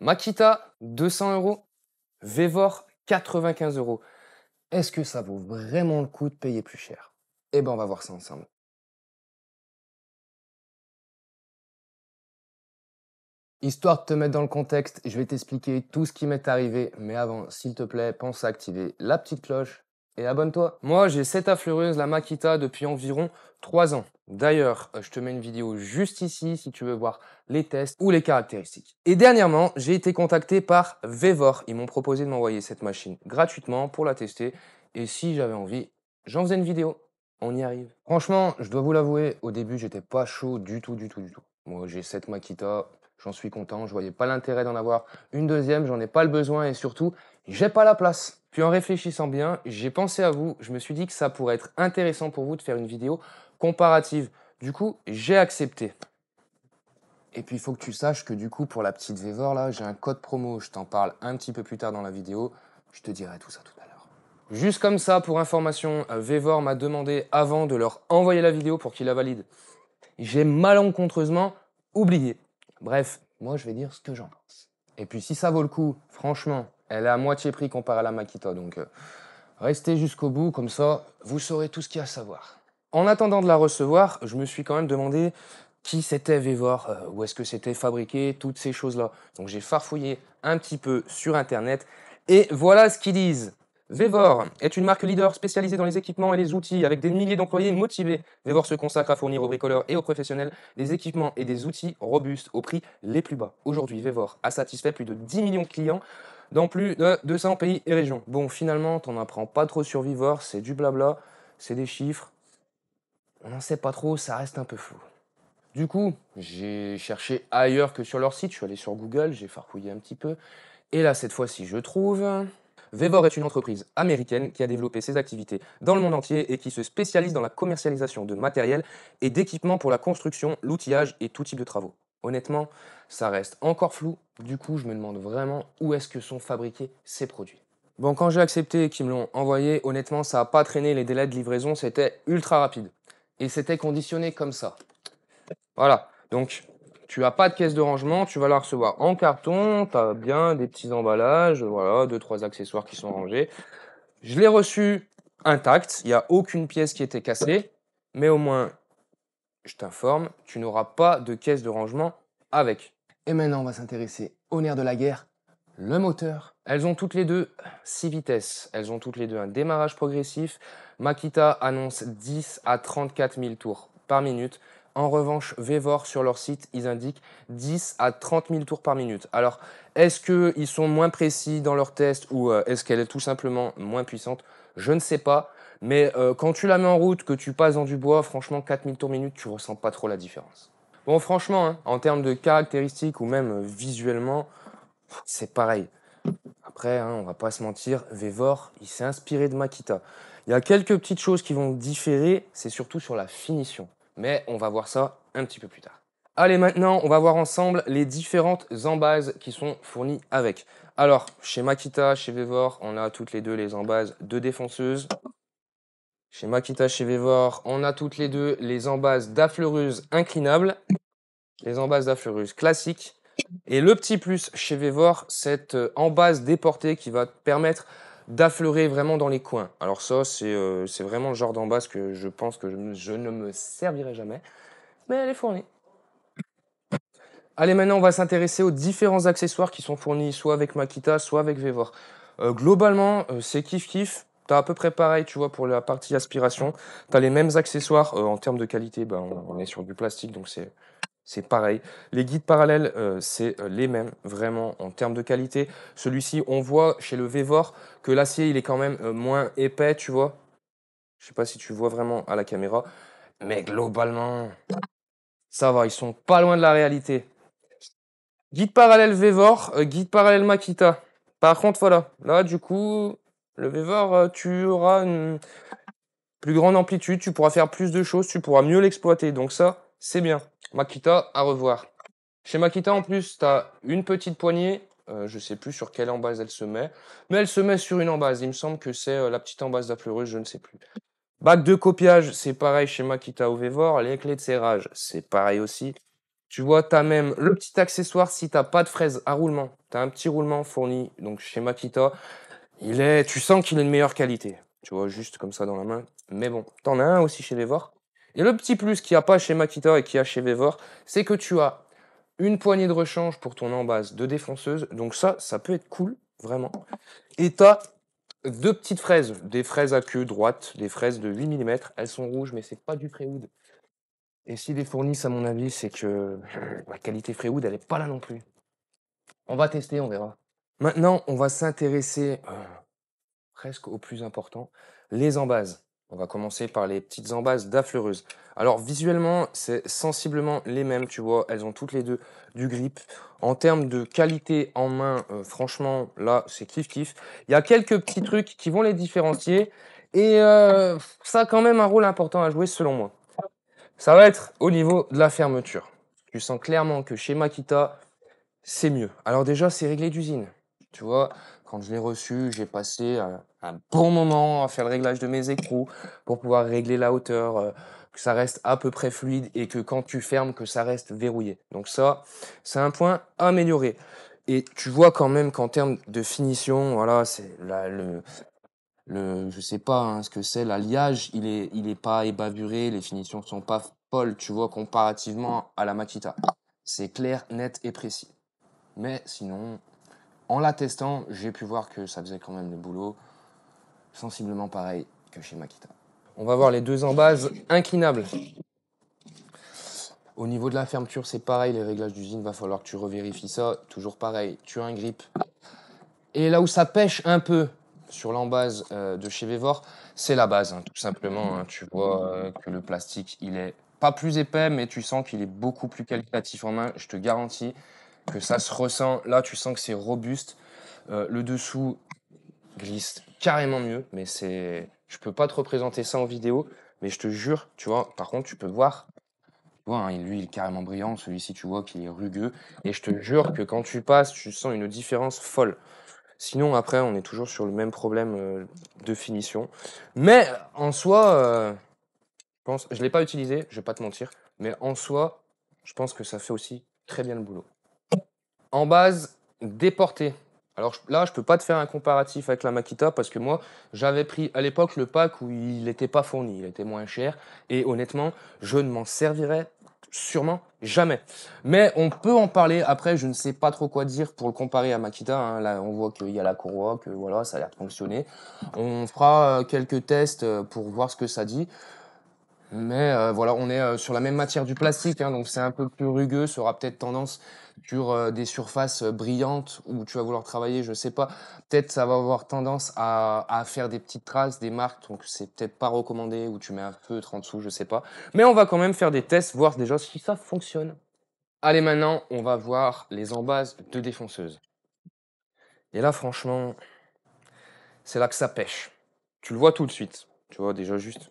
Makita, 200 euros. Vevor, 95 euros. Est-ce que ça vaut vraiment le coup de payer plus cher? Eh ben, on va voir ça ensemble. Histoire de te mettre dans le contexte, je vais t'expliquer tout ce qui m'est arrivé. Mais avant, s'il te plaît, pense à activer la petite cloche et abonne-toi. Moi, j'ai cette affleureuse, la Makita, depuis environ 3 ans. D'ailleurs, je te mets une vidéo juste ici si tu veux voir les tests ou les caractéristiques. Et dernièrement, j'ai été contacté par Vevor. Ils m'ont proposé de m'envoyer cette machine gratuitement pour la tester. Et si j'avais envie, j'en faisais une vidéo. On y arrive. Franchement, je dois vous l'avouer, au début, j'étais pas chaud du tout. Moi, j'ai cette Makita, j'en suis content, je voyais pas l'intérêt d'en avoir une deuxième, j'en ai pas le besoin et surtout, j'ai pas la place. Puis en réfléchissant bien, j'ai pensé à vous, je me suis dit que ça pourrait être intéressant pour vous de faire une vidéo comparative. Du coup, j'ai accepté. Et puis il faut que tu saches que du coup, pour la petite Vevor là, j'ai un code promo, je t'en parle un petit peu plus tard dans la vidéo, je te dirai tout ça tout à l'heure. Juste comme ça, pour information, Vevor m'a demandé avant de leur envoyer la vidéo pour qu'ils la valident. J'ai malencontreusement oublié. Bref, moi je vais dire ce que j'en pense. Et puis si ça vaut le coup, franchement, elle est à moitié prix comparée à la Makita. Donc restez jusqu'au bout, comme ça vous saurez tout ce qu'il y a à savoir. En attendant de la recevoir, je me suis quand même demandé qui c'était Vevor, où est-ce que c'était fabriqué, toutes ces choses-là. Donc j'ai farfouillé un petit peu sur internet et voilà ce qu'ils disent. Vevor est une marque leader spécialisée dans les équipements et les outils avec des milliers d'employés motivés. Vevor se consacre à fournir aux bricoleurs et aux professionnels des équipements et des outils robustes au prix les plus bas. Aujourd'hui, Vevor a satisfait plus de 10 millions de clients dans plus de 200 pays et régions. Bon, finalement, t'en apprends pas trop sur Vevor, c'est du blabla, c'est des chiffres. On n'en sait pas trop, ça reste un peu flou. Du coup, j'ai cherché ailleurs que sur leur site, je suis allé sur Google, j'ai farfouillé un petit peu. Et là, cette fois-ci, je trouve... Vevor est une entreprise américaine qui a développé ses activités dans le monde entier et qui se spécialise dans la commercialisation de matériel et d'équipements pour la construction, l'outillage et tout type de travaux. Honnêtement, ça reste encore flou, du coup je me demande vraiment où est-ce que sont fabriqués ces produits. Bon, quand j'ai accepté et qu'ils me l'ont envoyé, honnêtement ça n'a pas traîné, les délais de livraison c'était ultra rapide. Et c'était conditionné comme ça. Voilà, donc tu n'as pas de caisse de rangement, tu vas la recevoir en carton, tu as bien des petits emballages, voilà, 2-3 accessoires qui sont rangés. Je l'ai reçu intact, il n'y a aucune pièce qui était cassée, mais au moins, je t'informe, tu n'auras pas de caisse de rangement avec. Et maintenant, on va s'intéresser au nerf de la guerre, le moteur. Elles ont toutes les deux 6 vitesses, elles ont toutes les deux un démarrage progressif. Makita annonce 10 à 34 000 tours par minute. En revanche, Vevor, sur leur site, ils indiquent 10 à 30 000 tours par minute. Alors, est-ce qu'ils sont moins précis dans leurs tests ou est-ce qu'elle est tout simplement moins puissante? Je ne sais pas. Mais quand tu la mets en route, que tu passes dans du bois, franchement, 4000 tours minute, tu ressens pas trop la différence. Bon, franchement, hein, en termes de caractéristiques ou même visuellement, c'est pareil. Après, hein, on va pas se mentir, Vevor, il s'est inspiré de Makita. Il y a quelques petites choses qui vont différer, c'est surtout sur la finition. Mais on va voir ça un petit peu plus tard. Allez, maintenant, on va voir ensemble les différentes embases qui sont fournies avec. Alors, chez Makita, chez Vevor, on a toutes les deux les embases de défonceuse. Chez Makita, chez Vevor, on a toutes les deux les embases d'affleureuse inclinables, les embases d'affleureuse classiques. Et le petit plus chez Vevor, cette embase déportée qui va te permettre d'affleurer vraiment dans les coins. Alors ça, c'est vraiment le genre d'embase que je pense que je ne me servirai jamais, mais elle est fournie. Allez, maintenant, on va s'intéresser aux différents accessoires qui sont fournis soit avec Makita, soit avec Vevor. Globalement, c'est kiff-kiff. T'as à peu près pareil, tu vois, pour la partie aspiration. T'as les mêmes accessoires. En termes de qualité, ben, on est sur du plastique, donc c'est pareil. Les guides parallèles, c'est les mêmes, vraiment, en termes de qualité. Celui-ci, on voit chez le Vevor que l'acier, il est quand même moins épais, tu vois. Je sais pas si tu vois vraiment à la caméra. Mais globalement, ça va, ils sont pas loin de la réalité. Guide parallèle Vevor, guide parallèle Makita. Par contre, voilà, là, du coup, le Vevor, tu auras une plus grande amplitude, tu pourras faire plus de choses, tu pourras mieux l'exploiter. Donc ça, c'est bien. Makita, à revoir. Chez Makita, en plus, tu as une petite poignée. Je sais plus sur quelle embase elle se met. Mais elle se met sur une embase. Il me semble que c'est la petite embase d'affleureuse, je ne sais plus. Bac de copiage, c'est pareil chez Makita ou Vevor. Les clés de serrage, c'est pareil aussi. Tu vois, tu as même le petit accessoire si tu as pas de fraise à roulement. Tu as un petit roulement fourni donc chez Makita. Tu sens qu'il est de meilleure qualité. Tu vois, juste comme ça dans la main. Mais bon, tu en as un aussi chez Vevor. Et le petit plus qu'il n'y a pas chez Makita et qu'il y a chez Vevor, c'est que tu as une poignée de rechange pour ton embase de défonceuse. Donc ça peut être cool, vraiment. Et tu as deux petites fraises, des fraises à queue droite, des fraises de 8 mm. Elles sont rouges, mais c'est pas du Freewood. Et s'il est fournissent, à mon avis, c'est que la qualité Freewood, elle est pas là non plus. On va tester, on verra. Maintenant, on va s'intéresser presque au plus important, les embases. On va commencer par les petites embases d'affleureuse. Alors visuellement, c'est sensiblement les mêmes, tu vois, elles ont toutes les deux du grip. En termes de qualité en main, franchement, là, c'est kiff-kiff. Il y a quelques petits trucs qui vont les différencier et ça a quand même un rôle important à jouer selon moi. Ça va être au niveau de la fermeture. Tu sens clairement que chez Makita, c'est mieux. Alors déjà, c'est réglé d'usine. Tu vois, quand je l'ai reçu, j'ai passé un bon moment à faire le réglage de mes écrous pour pouvoir régler la hauteur, que ça reste à peu près fluide et que quand tu fermes, que ça reste verrouillé. Donc ça, c'est un point à améliorer. Et tu vois quand même qu'en termes de finition, voilà, c'est je sais pas hein, ce que c'est, l'alliage, il est pas ébavuré, les finitions sont pas folles, tu vois, comparativement à la Makita. C'est clair, net et précis. Mais sinon, en la testant, j'ai pu voir que ça faisait quand même le boulot sensiblement pareil que chez Makita. On va voir les deux embases inclinables. Au niveau de la fermeture, c'est pareil, les réglages d'usine, va falloir que tu revérifies ça. Toujours pareil, tu as un grip. Et là où ça pêche un peu sur l'embase de chez Vevor, c'est la base, hein, tout simplement. Hein. Tu vois que le plastique, il est pas plus épais, mais tu sens qu'il est beaucoup plus qualitatif en main. Je te garantis que ça se ressent. Là, tu sens que c'est robuste. Le dessous glisse carrément mieux, mais je peux pas te représenter ça en vidéo, mais je te jure, tu vois, par contre, tu peux voir. Tu vois, hein, lui, il est carrément brillant. Celui-ci, tu vois qu'il est rugueux. Et je te jure que quand tu passes, tu sens une différence folle. Sinon, après, on est toujours sur le même problème de finition. Mais en soi, je ne l'ai pas utilisé, je vais pas te mentir. Mais en soi, je pense que ça fait aussi très bien le boulot. En base, déporté. Alors là, je peux pas te faire un comparatif avec la Makita parce que moi, j'avais pris à l'époque le pack où il n'était pas fourni, il était moins cher. Et honnêtement, je ne m'en servirais sûrement jamais. Mais on peut en parler. Après, je ne sais pas trop quoi dire pour le comparer à Makita. Hein. Là, on voit qu'il y a la courroie, que voilà, ça a l'air de fonctionner. On fera quelques tests pour voir ce que ça dit. Mais voilà, on est sur la même matière du plastique, hein, donc c'est un peu plus rugueux. Ça aura peut-être tendance sur des surfaces brillantes où tu vas vouloir travailler, je sais pas. Peut-être ça va avoir tendance à faire des petites traces, des marques, donc c'est peut-être pas recommandé ou tu mets un feutre en dessous, je sais pas. Mais on va quand même faire des tests, voir déjà si ça fonctionne. Allez, maintenant, on va voir les embases de défonceuse. Et là, franchement, c'est là que ça pêche. Tu le vois tout de suite. Tu vois déjà juste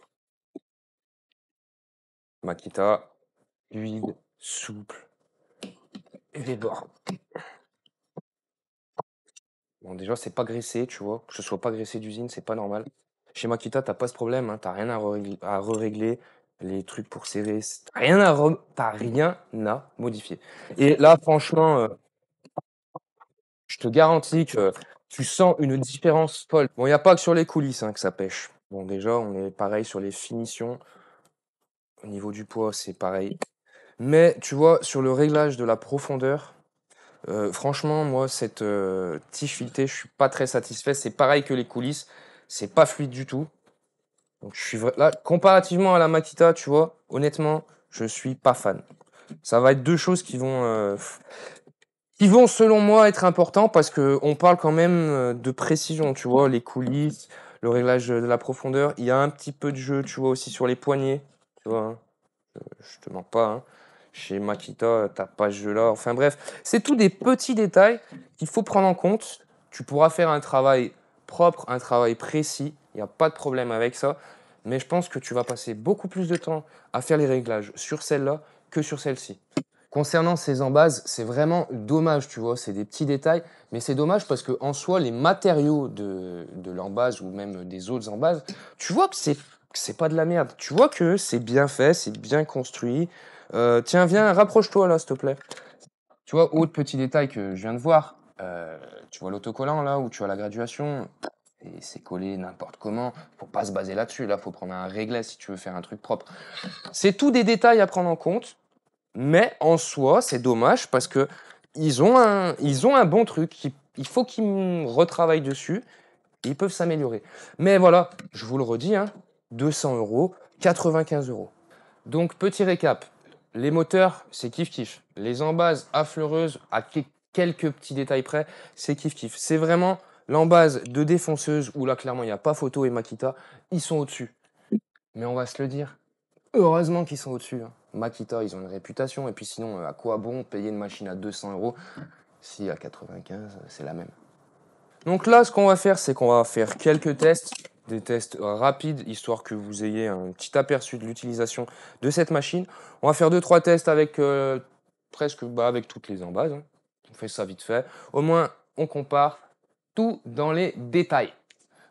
Makita, fluide, souple et des bords. Bon, déjà, c'est pas graissé, tu vois. Que ce soit pas graissé d'usine, c'est pas normal. Chez Makita, t'as pas ce problème, hein. T'as rien à régler les trucs pour serrer. T'as rien à modifier. Et là, franchement, je te garantis que tu sens une différence folle. Bon, il n'y a pas que sur les coulisses hein, que ça pêche. Bon, déjà, on est pareil sur les finitions. Au niveau du poids, c'est pareil. Mais tu vois, sur le réglage de la profondeur, franchement, moi, cette tige filetée, je suis pas très satisfait. C'est pareil que les coulisses, c'est pas fluide du tout. Donc, là, comparativement à la Makita, tu vois, honnêtement, je suis pas fan. Ça va être deux choses qui vont, selon moi, être importants parce que on parle quand même de précision, tu vois, les coulisses, le réglage de la profondeur. Il y a un petit peu de jeu, tu vois, aussi sur les poignets, tu vois. Hein. Je te mens pas. Hein. Chez Makita, t'as pas ce jeu-là. Enfin bref, c'est tous des petits détails qu'il faut prendre en compte. Tu pourras faire un travail propre, un travail précis. Il n'y a pas de problème avec ça. Mais je pense que tu vas passer beaucoup plus de temps à faire les réglages sur celle-là que sur celle-ci. Concernant ces embases, c'est vraiment dommage, tu vois, c'est des petits détails, mais c'est dommage parce que en soi, les matériaux de l'embase ou même des autres embases, tu vois que c'est pas de la merde. Tu vois que c'est bien fait, c'est bien construit. Tiens, viens, rapproche-toi là, s'il te plaît. Tu vois, autre petit détail que je viens de voir, tu vois l'autocollant là où tu as la graduation, et c'est collé n'importe comment. Faut pas se baser là-dessus. Là, faut prendre un réglet si tu veux faire un truc propre. C'est tout des détails à prendre en compte, mais en soi, c'est dommage parce que ils ont un bon truc. Il faut qu'ils retravaillent dessus. Ils peuvent s'améliorer. Mais voilà, je vous le redis, hein, 200 euros, 95 euros. Donc, petit récap. Les moteurs, c'est kiff-kiff. Les embazes affleureuses, à quelques petits détails près, c'est kiff-kiff. C'est vraiment l'embase de défonceuse où là, clairement, il n'y a pas photo et Makita. Ils sont au-dessus. Mais on va se le dire. Heureusement qu'ils sont au-dessus. Hein. Makita, ils ont une réputation. Et puis sinon, à quoi bon payer une machine à 200 euros si à 95, c'est la même. Donc là, ce qu'on va faire, c'est qu'on va faire quelques tests, des tests rapides, histoire que vous ayez un petit aperçu de l'utilisation de cette machine. On va faire 2-3 tests avec presque avec toutes les embases. Hein. On fait ça vite fait. Au moins, on compare tout dans les détails.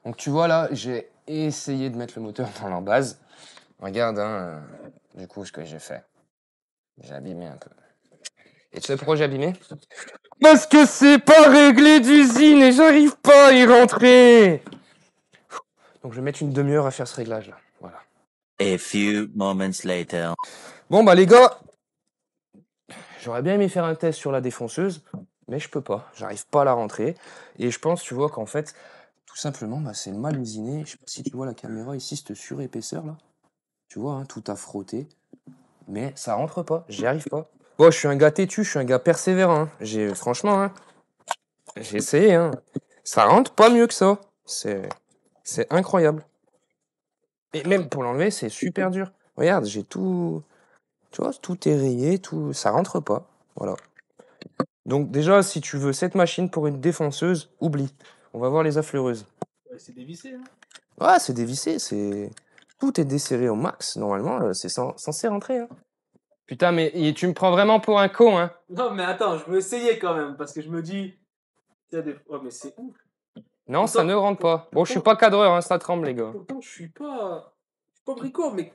Donc tu vois là, j'ai essayé de mettre le moteur dans l'embase. Regarde, hein, du coup, ce que j'ai fait. J'ai abîmé un peu. Et tu sais pourquoi j'ai abîmé? Parce que c'est pas réglé d'usine et j'arrive pas à y rentrer. Donc je vais mettre une demi-heure à faire ce réglage là. Voilà. A few moments later. Bon bah les gars, j'aurais bien aimé faire un test sur la défonceuse, mais je peux pas. J'arrive pas à la rentrer. Et je pense, tu vois, qu'en fait, tout simplement, c'est mal usiné. Je sais pas si tu vois la caméra ici, cette surépaisseur là. Tu vois, hein, tout a frotté. Mais ça rentre pas, j'y arrive pas. Bon, je suis un gars têtu, je suis un gars persévérant. Hein. Franchement, hein, j'ai essayé. Hein. Ça rentre pas mieux que ça. C'est incroyable. Et même pour l'enlever, c'est super dur. Regarde, j'ai tout. Tu vois, tout est rayé, tout. Ça rentre pas. Voilà. Donc, déjà, si tu veux cette machine pour une défonceuse, oublie. On va voir les affleureuses. Ouais, c'est dévissé, hein. Ouais, c'est dévissé, c'est. Tout est desserré au max. Normalement, c'est censé rentrer. Hein. Putain, mais tu me prends vraiment pour un con, hein. Non, mais attends, je veux essayer quand même, parce que je me dis... Oh, mais c'est ouf. Non, ça Pourtant- ne rentre pas. Bon, je suis pas cadreur, hein, ça tremble, les gars. Pourtant, je suis pas brico, mais...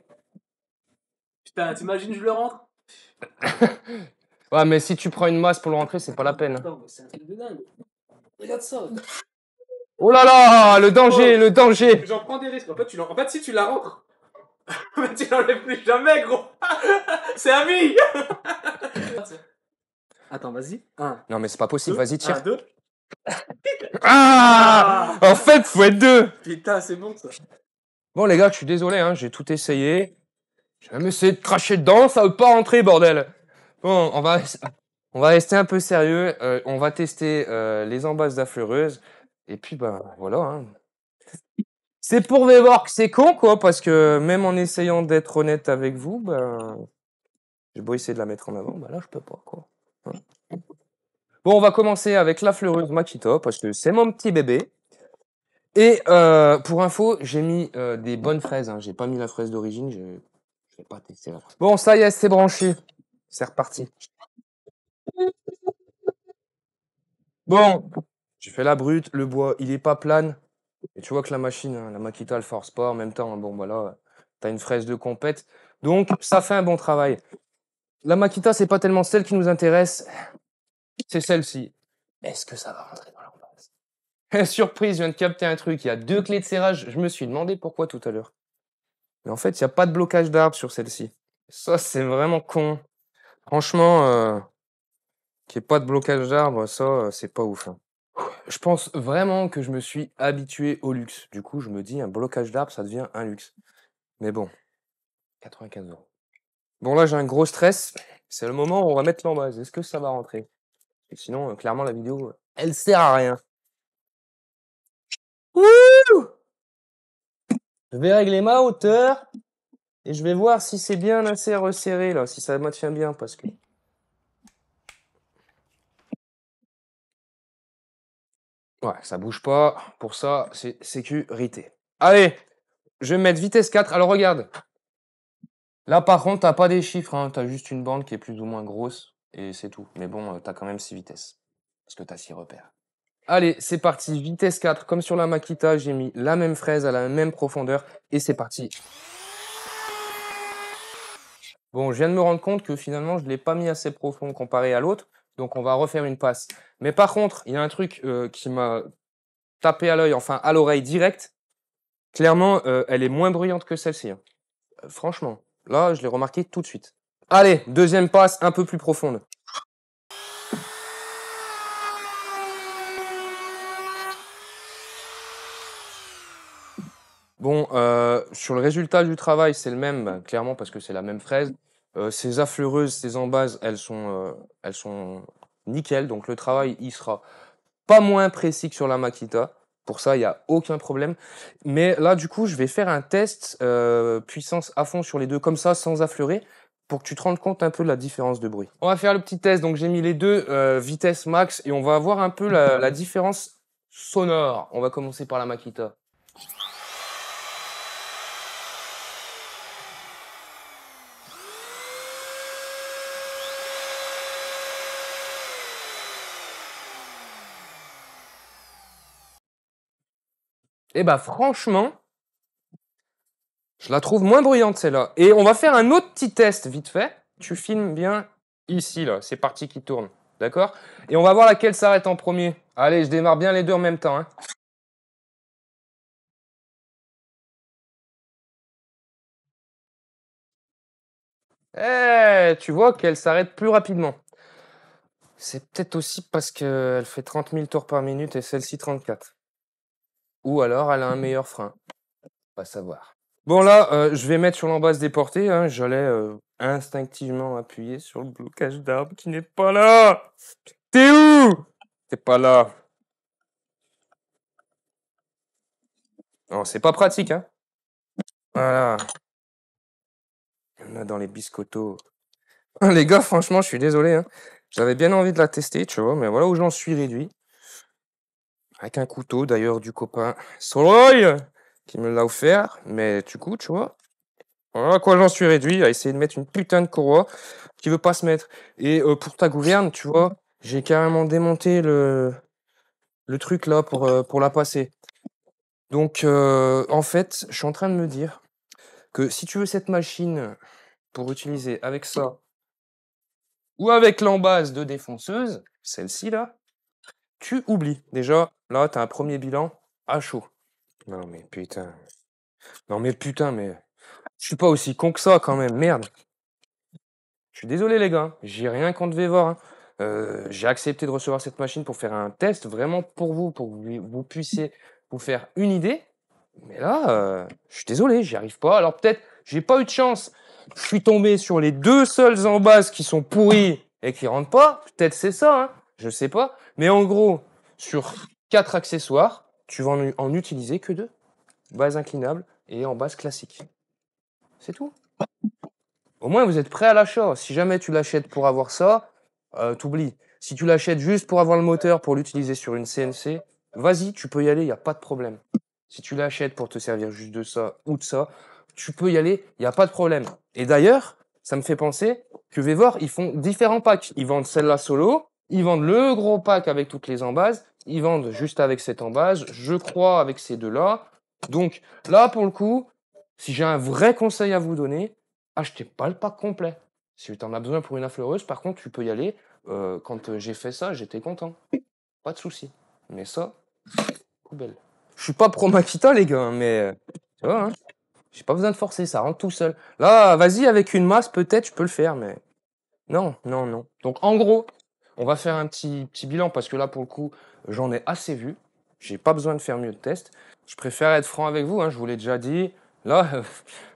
Putain, t'imagines, je le rentre? Ouais, mais si tu prends une masse pour le rentrer, c'est pas la peine. Attends, mais c'est un truc de dingue. Regarde ça. Oh là là, le danger, le danger. J'en prends des risques. En fait, si tu la rentres, tu l'enlèves plus jamais, gros. C'est à vie. Attends, vas-y. Non, mais c'est pas possible, vas-y, tire. 1, 2. Ah, en fait, faut être deux. Putain, c'est bon, ça. Bon, les gars, je suis désolé, hein, j'ai tout essayé. J'ai même essayé de cracher dedans, ça veut pas rentrer, bordel. Bon, on va rester un peu sérieux. On va tester les embases d'affleureuses. Et puis, ben, voilà. Hein. C'est pour voir que c'est con, quoi, parce que même en essayant d'être honnête avec vous, ben, j'ai beau essayer de la mettre en avant, ben là, je peux pas, quoi. Hein. Bon, on va commencer avec l'affleureuse Makita, parce que c'est mon petit bébé. Et pour info, j'ai mis des bonnes fraises. Hein. J'ai pas mis la fraise d'origine, je vais pas tester la fraise. Bon, ça y est, c'est branché. C'est reparti. Bon, j'ai fait la brute, le bois, il est pas plane. Et tu vois que la machine, hein, la Makita, elle force pas. En même temps, bon, voilà, t'as une fraise de compète. Donc, ça fait un bon travail. La Makita, c'est pas tellement celle qui nous intéresse. C'est celle-ci. Est-ce que ça va rentrer dans l'embase? Surprise, je viens de capter un truc. Il y a 2 clés de serrage. Je me suis demandé pourquoi tout à l'heure. Mais en fait, il n'y a pas de blocage d'arbre sur celle-ci. Ça, c'est vraiment con. Franchement, qu'il n'y ait pas de blocage d'arbre, ça, c'est pas ouf. Hein. Je pense vraiment que je me suis habitué au luxe. Du coup, je me dis, un blocage d'arbre, ça devient un luxe. Mais bon, 95 euros. Bon, là, j'ai un gros stress. C'est le moment où on va mettre l'embase. Est-ce que ça va rentrer? Et sinon, clairement, la vidéo, elle sert à rien. Wouh! Je vais régler ma hauteur. Et je vais voir si c'est bien assez resserré, là. Si ça maintient bien, parce que... Ouais, ça bouge pas. Pour ça, c'est sécurité. Allez, je vais mettre vitesse 4. Alors, regarde. Là, par contre, t'as pas des chiffres. Hein. T'as juste une bande qui est plus ou moins grosse. Et c'est tout. Mais bon, t'as quand même 6 vitesses. Parce que t'as 6 repères. Allez, c'est parti. Vitesse 4. Comme sur la Makita, j'ai mis la même fraise à la même profondeur. Et c'est parti. Bon, je viens de me rendre compte que finalement, je ne l'ai pas mis assez profond comparé à l'autre. Donc, on va refaire une passe. Mais par contre, il y a un truc qui m'a tapé à l'œil, enfin à l'oreille direct. Clairement, elle est moins bruyante que celle-ci, hein. Franchement, là, je l'ai remarqué tout de suite. Allez, deuxième passe un peu plus profonde. Bon, sur le résultat du travail, c'est le même, bah, clairement, parce que c'est la même fraise. Ces affleureuses, ces embases, elles sont nickel. Donc, le travail, il sera pas moins précis que sur la Makita. Pour ça, il n'y a aucun problème. Mais là, du coup, je vais faire un test puissance à fond sur les deux, comme ça, sans affleurer, pour que tu te rendes compte un peu de la différence de bruit. On va faire le petit test. Donc, j'ai mis les deux vitesse max et on va voir un peu la différence sonore. On va commencer par la Makita. Et bah franchement, je la trouve moins bruyante celle-là. Et on va faire un autre petit test vite fait. Tu filmes bien ici là, c'est parti qui tourne. D'accord? Et on va voir laquelle s'arrête en premier. Allez, je démarre bien les deux en même temps, hein. Eh, tu vois qu'elle s'arrête plus rapidement. C'est peut-être aussi parce qu'elle fait 30 000 tours par minute et celle-ci 34. Ou alors elle a un meilleur frein. Pas savoir. Bon là, je vais mettre sur l'embase déportée, hein. J'allais instinctivement appuyer sur le blocage d'arbre qui n'est pas là. T'es où? T'es pas là. Non, c'est pas pratique, hein. Voilà. Il y en a dans les biscottos. Les gars, franchement, je suis désolé, hein. J'avais bien envie de la tester, tu vois, mais voilà où j'en suis réduit. Avec un couteau, d'ailleurs, du copain Soloy, qui me l'a offert. Mais du coup, tu vois, voilà à quoi j'en suis réduit, à essayer de mettre une putain de courroie qui veut pas se mettre. Et pour ta gouverne, tu vois, j'ai carrément démonté le truc là pour la passer. Donc, en fait, je suis en train de me dire que si tu veux cette machine pour utiliser avec ça ou avec l'embase de défonceuse, celle-ci là, tu oublies. Déjà, là, t'as un premier bilan à chaud. Non mais putain. Non mais putain, mais je suis pas aussi con que ça quand même, merde. Je suis désolé les gars, j'ai rien contre Vevor, hein. J'ai accepté de recevoir cette machine pour faire un test vraiment pour vous que vous puissiez vous faire une idée. Mais là, je suis désolé, j'y arrive pas. Alors peut-être, j'ai pas eu de chance. Je suis tombé sur les deux seuls en base qui sont pourris et qui rentrent pas. Peut-être c'est ça, hein. Je sais pas. Mais en gros, sur 4 accessoires, tu vas en utiliser que 2. Base inclinable et en base classique. C'est tout. Au moins, vous êtes prêt à l'achat. Si jamais tu l'achètes pour avoir ça, t'oublies. Si tu l'achètes juste pour avoir le moteur, pour l'utiliser sur une CNC, vas-y, tu peux y aller, il n'y a pas de problème. Si tu l'achètes pour te servir juste de ça ou de ça, tu peux y aller, il n'y a pas de problème. Et d'ailleurs, ça me fait penser que Vevor, ils font différents packs. Ils vendent celle-là solo, ils vendent le gros pack avec toutes les embases, ils vendent juste avec cette embase, je crois avec ces deux-là. Donc là, pour le coup, si j'ai un vrai conseil à vous donner, achetez pas le pack complet. Si tu en as besoin pour une affleureuse, par contre, tu peux y aller. Quand j'ai fait ça, j'étais content. Pas de souci. Mais ça, poubelle. Je suis pas pro Makita, les gars, hein, mais tu vois, hein, j'ai pas besoin de forcer, ça rentre tout seul. Là, vas-y, avec une masse, peut-être, je peux le faire, mais non, non, non. Donc, en gros, on va faire un petit bilan parce que là, pour le coup, j'en ai assez vu. J'ai pas besoin de faire mieux de tests. Je préfère être franc avec vous, hein, je vous l'ai déjà dit. Là,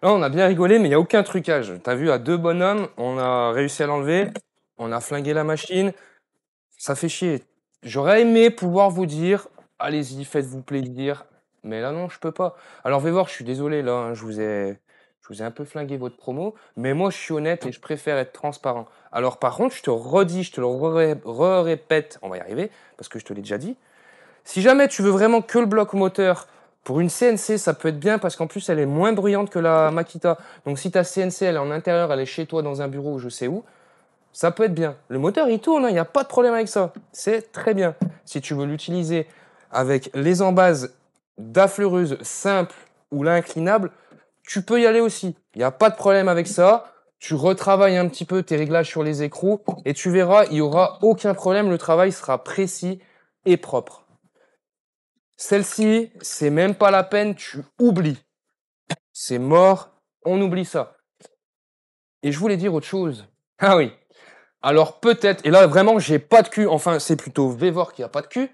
là, on a bien rigolé, mais il n'y a aucun trucage. T'as vu, à 2 bonhommes, on a réussi à l'enlever. On a flingué la machine. Ça fait chier. J'aurais aimé pouvoir vous dire, allez-y, faites-vous plaisir. Mais là, non, je peux pas. Alors, voir, je suis désolé, là, hein, je vous ai un peu flingué votre promo. Mais moi, je suis honnête et je préfère être transparent. Alors, par contre, je te redis, je te le répète, on va y arriver, parce que je te l'ai déjà dit. Si jamais tu veux vraiment que le bloc moteur, pour une CNC, ça peut être bien parce qu'en plus, elle est moins bruyante que la Makita. Donc, si ta CNC, elle est en intérieur, elle est chez toi dans un bureau ou je sais où, ça peut être bien. Le moteur, il tourne, il n'y a pas de problème avec ça. C'est très bien. Si tu veux l'utiliser avec les embases d'affleureuse simple ou l'inclinable, tu peux y aller aussi. Il n'y a pas de problème avec ça. tu retravailles un petit peu tes réglages sur les écrous et tu verras, il y aura aucun problème, le travail sera précis et propre. Celle-ci, c'est même pas la peine, tu oublies. C'est mort, on oublie ça. Et je voulais dire autre chose. Ah oui. Alors peut-être, et là vraiment j'ai pas de cul, enfin c'est plutôt Vévor qui a pas de cul.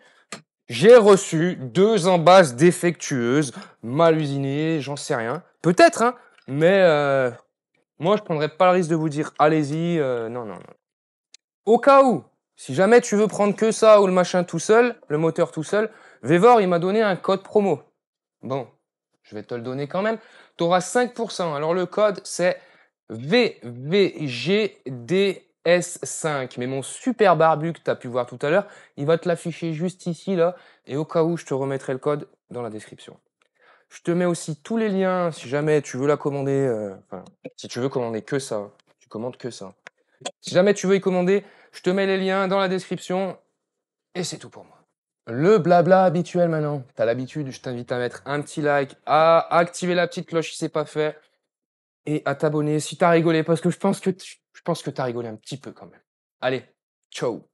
J'ai reçu 2 embases défectueuses, mal usinées, j'en sais rien. Peut-être, hein, mais moi je prendrais pas le risque de vous dire allez-y, non, non, non. Au cas où, si jamais tu veux prendre que ça ou le machin tout seul, le moteur tout seul, Vévor il m'a donné un code promo. Bon, je vais te le donner quand même. Tu auras 5%. Alors le code c'est VVGDS5. Mais mon super barbu que tu as pu voir tout à l'heure, il va te l'afficher juste ici là. Et au cas où, je te remettrai le code dans la description. Je te mets aussi tous les liens si jamais tu veux la commander. Enfin, si tu veux commander que ça, tu commandes que ça. Si jamais tu veux y commander, je te mets les liens dans la description. Et c'est tout pour moi. Le blabla habituel maintenant. T'as l'habitude, je t'invite à mettre un petit like, à activer la petite cloche si c'est pas fait, et à t'abonner si t'as rigolé, parce que je pense que t'as rigolé un petit peu quand même. Allez, ciao.